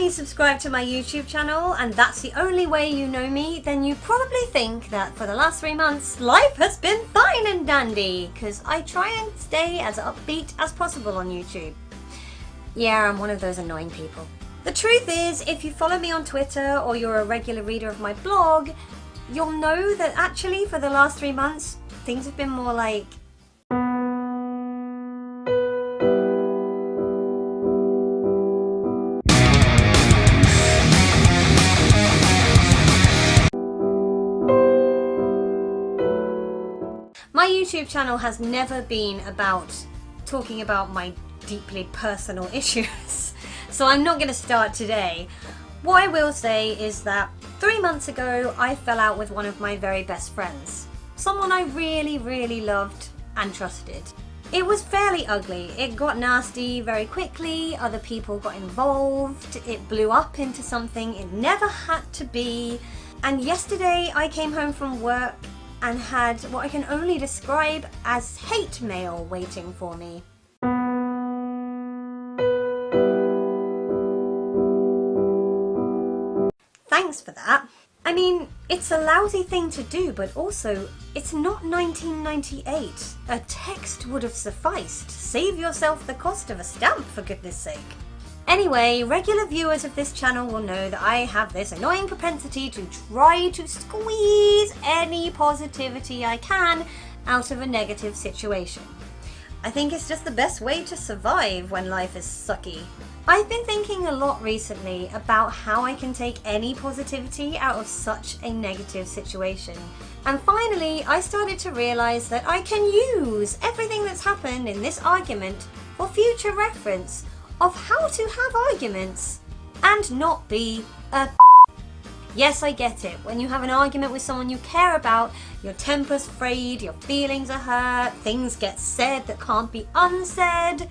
only subscribe to my YouTube channel and that's the only way you know me, then you probably think that for the last 3 months, life has been fine and dandy, because I try and stay as upbeat as possible on YouTube. Yeah, I'm one of those annoying people. The truth is, if you follow me on Twitter or you're a regular reader of my blog, you'll know that actually for the last 3 months, things have been more like... My YouTube channel has never been about talking about my deeply personal issues, so I'm not going to start today. What I will say is that 3 months ago I fell out with one of my very best friends, someone I really loved and trusted. It was fairly ugly. It got nasty very quickly, other people got involved, it blew up into something it never had to be, and yesterday I came home from work and had what I can only describe as hate mail waiting for me. Thanks for that. I mean, it's a lousy thing to do, but also, it's not 1998. A text would have sufficed. Save yourself the cost of a stamp, for goodness sake. Anyway, regular viewers of this channel will know that I have this annoying propensity to try to squeeze any positivity I can out of a negative situation. I think it's just the best way to survive when life is sucky. I've been thinking a lot recently about how I can take any positivity out of such a negative situation. And finally, I started to realize that I can use everything that's happened in this argument for future reference of how to have arguments and not be a Yes, I get it. When you have an argument with someone you care about, your temper's frayed, your feelings are hurt, things get said that can't be unsaid.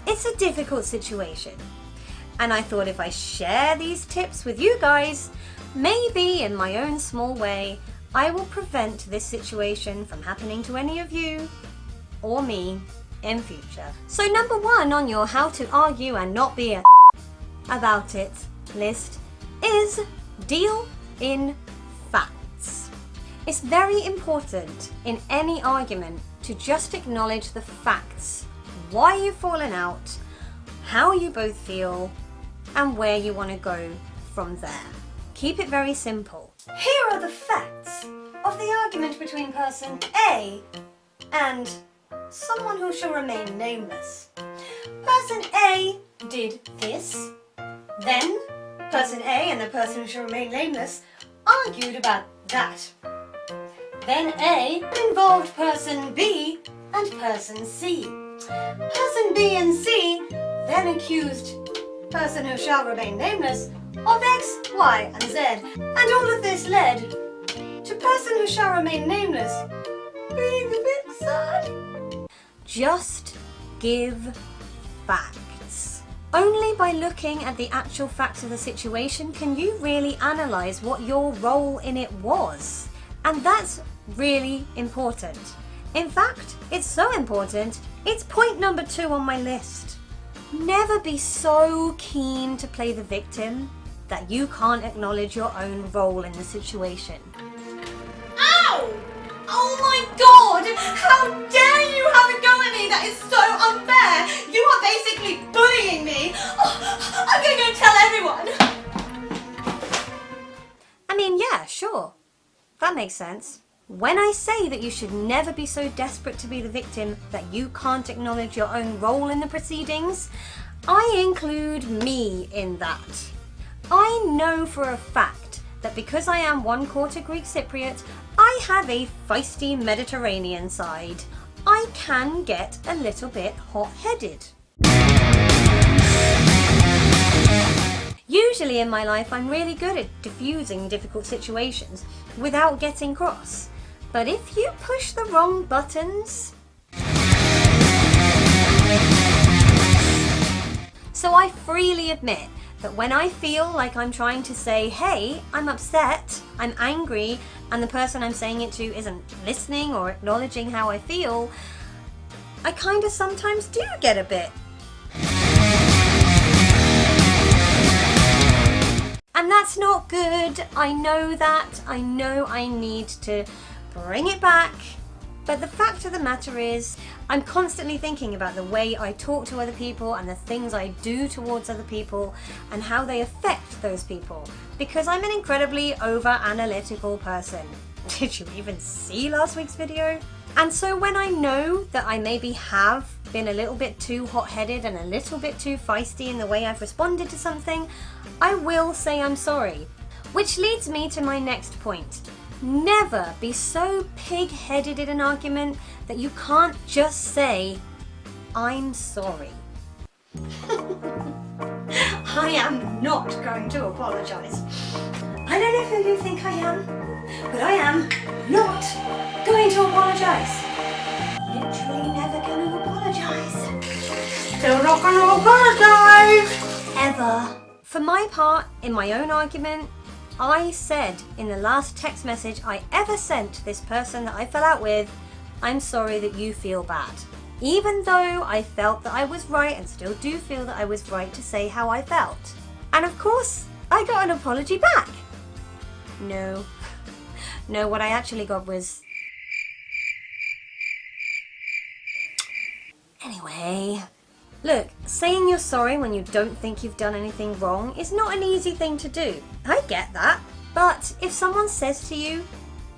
It's a difficult situation. And I thought if I share these tips with you guys, maybe in my own small way, I will prevent this situation from happening to any of you or me in future. So number 1 on your how to argue and not be a about it list is deal in facts. It's very important in any argument to just acknowledge the facts. Why you've fallen out, how you both feel, and where you want to go from there. Keep it very simple. Here are the facts of the argument between person A and someone who shall remain nameless. Person A did this, then person A and the person who shall remain nameless argued about that. Then A involved person B and person C. Person B and C then accused person who shall remain nameless of X, Y, and Z. And all of this led to person who shall remain nameless being a bit sad. Just give facts. Only by looking at the actual facts of the situation can you really analyse what your role in it was. And that's really important. In fact, it's so important, it's point number 2 on my list. Never be so keen to play the victim that you can't acknowledge your own role in the situation. Ow! Oh my god! How dare you have a go at me? That is so unfair! You are basically bullying me! Oh, I'm gonna go tell everyone! I mean, yeah, sure. That makes sense. When I say that you should never be so desperate to be the victim that you can't acknowledge your own role in the proceedings, I include me in that. I know for a fact that because I am 1/4 Greek Cypriot, I have a feisty Mediterranean side. I can get a little bit hot-headed. Usually in my life I'm really good at diffusing difficult situations without getting cross. But if you push the wrong buttons... So I freely admit that when I feel like I'm trying to say, hey, I'm upset, I'm angry, and the person I'm saying it to isn't listening or acknowledging how I feel, I kind of sometimes do get a bit not good. I know that. I know I need to bring it back. But the fact of the matter is, I'm constantly thinking about the way I talk to other people and the things I do towards other people and how they affect those people. Because I'm an incredibly over-analytical person. Did you even see last week's video? And so when I know that I maybe have been a little bit too hot-headed and a little bit too feisty in the way I've responded to something, I will say I'm sorry. Which leads me to my next point. Never be so pig-headed in an argument that you can't just say, I'm sorry. I am not going to apologise. I don't know who you think I am, but I am not going to apologise. Literally never going to apologise. Still not going to apologise! Ever. For my part, in my own argument, I said in the last text message I ever sent to this person that I fell out with, I'm sorry that you feel bad. Even though I felt that I was right and still do feel that I was right to say how I felt. And of course, I got an apology back. No, what I actually got was... Anyway, look, saying you're sorry when you don't think you've done anything wrong is not an easy thing to do. I get that. But if someone says to you,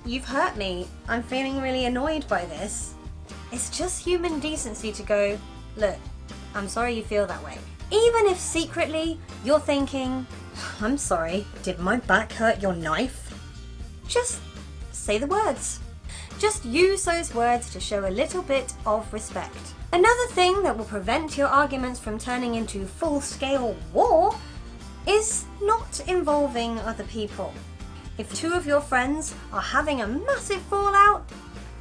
you've hurt me, I'm feeling really annoyed by this, it's just human decency to go, look, I'm sorry you feel that way. Even if secretly you're thinking, I'm sorry, did my back hurt your knife? Just say the words. Just use those words to show a little bit of respect. Another thing that will prevent your arguments from turning into full-scale war is not involving other people. If two of your friends are having a massive fallout,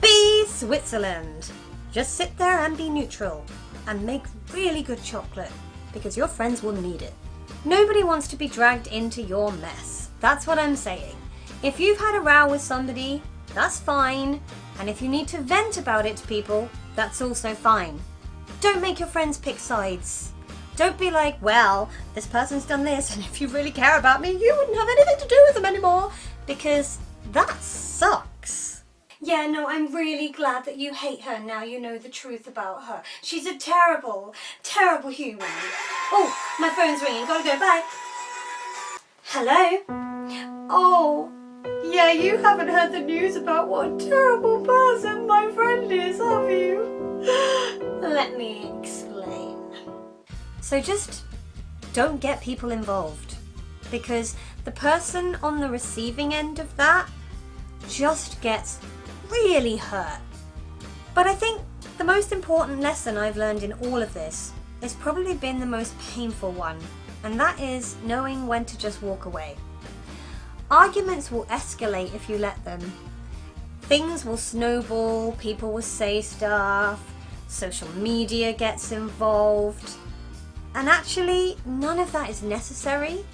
be Switzerland. Just sit there and be neutral and make really good chocolate because your friends will need it. Nobody wants to be dragged into your mess. That's what I'm saying. If you've had a row with somebody, that's fine. And if you need to vent about it to people, that's also fine. Don't make your friends pick sides. Don't be like, well, this person's done this, and if you really care about me, you wouldn't have anything to do with them anymore. Because that sucks. Yeah, no, I'm really glad that you hate her now you know the truth about her. She's a terrible, terrible human. Oh, my phone's ringing. Gotta go. Bye. Hello? Oh, yeah, you haven't heard the news about what a terrible person my friend is, have you? Let me explain. So just don't get people involved, because the person on the receiving end of that just gets really hurt. But I think the most important lesson I've learned in all of this has probably been the most painful one, and that is knowing when to just walk away. Arguments will escalate if you let them. Things will snowball, people will say stuff, social media gets involved, and actually none of that is necessary.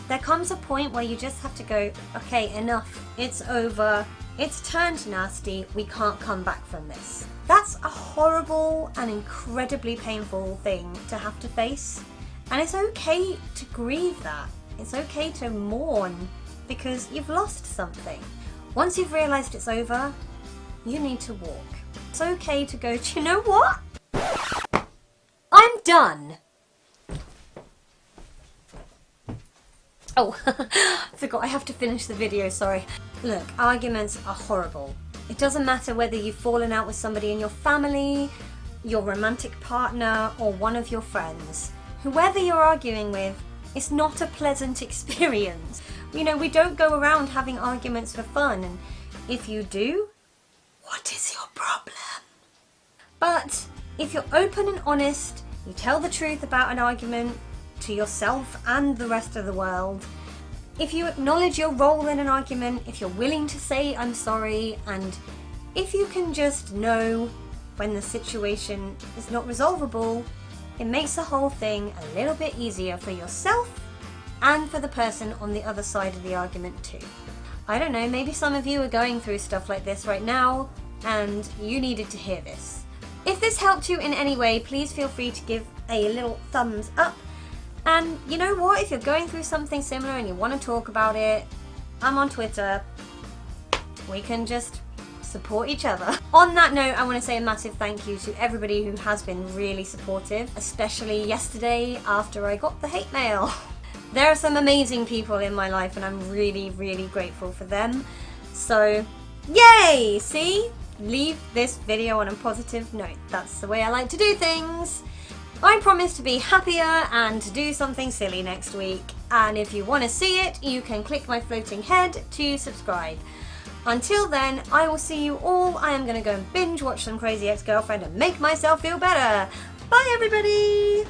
There comes a point where you just have to go, okay, enough, it's over, it's turned nasty, we can't come back from this. That's a horrible and incredibly painful thing to have to face, and it's okay to grieve that. It's okay to mourn because you've lost something. Once you've realised it's over, you need to walk. It's okay to go, do you know what? I'm done. Oh, I forgot I have to finish the video, sorry. Look, arguments are horrible. It doesn't matter whether you've fallen out with somebody in your family, your romantic partner, or one of your friends. Whoever you're arguing with, it's not a pleasant experience. You know, we don't go around having arguments for fun, and if you do, what is your problem? But if you're open and honest, you tell the truth about an argument to yourself and the rest of the world, if you acknowledge your role in an argument, if you're willing to say I'm sorry, and if you can just know when the situation is not resolvable, it makes the whole thing a little bit easier for yourself and for the person on the other side of the argument too. I don't know, maybe some of you are going through stuff like this right now and you needed to hear this. If this helped you in any way, please feel free to give a little thumbs up. And you know what? If you're going through something similar and you want to talk about it, I'm on Twitter. We can just support each other. On that note, I want to say a massive thank you to everybody who has been really supportive, especially yesterday after I got the hate mail. There are some amazing people in my life and I'm really, really grateful for them. So, yay! See? Leave this video on a positive note. That's the way I like to do things. I promise to be happier and to do something silly next week. And if you want to see it, you can click my floating head to subscribe. Until then, I will see you all. I am going to go and binge watch some Crazy Ex-Girlfriend and make myself feel better. Bye, everybody!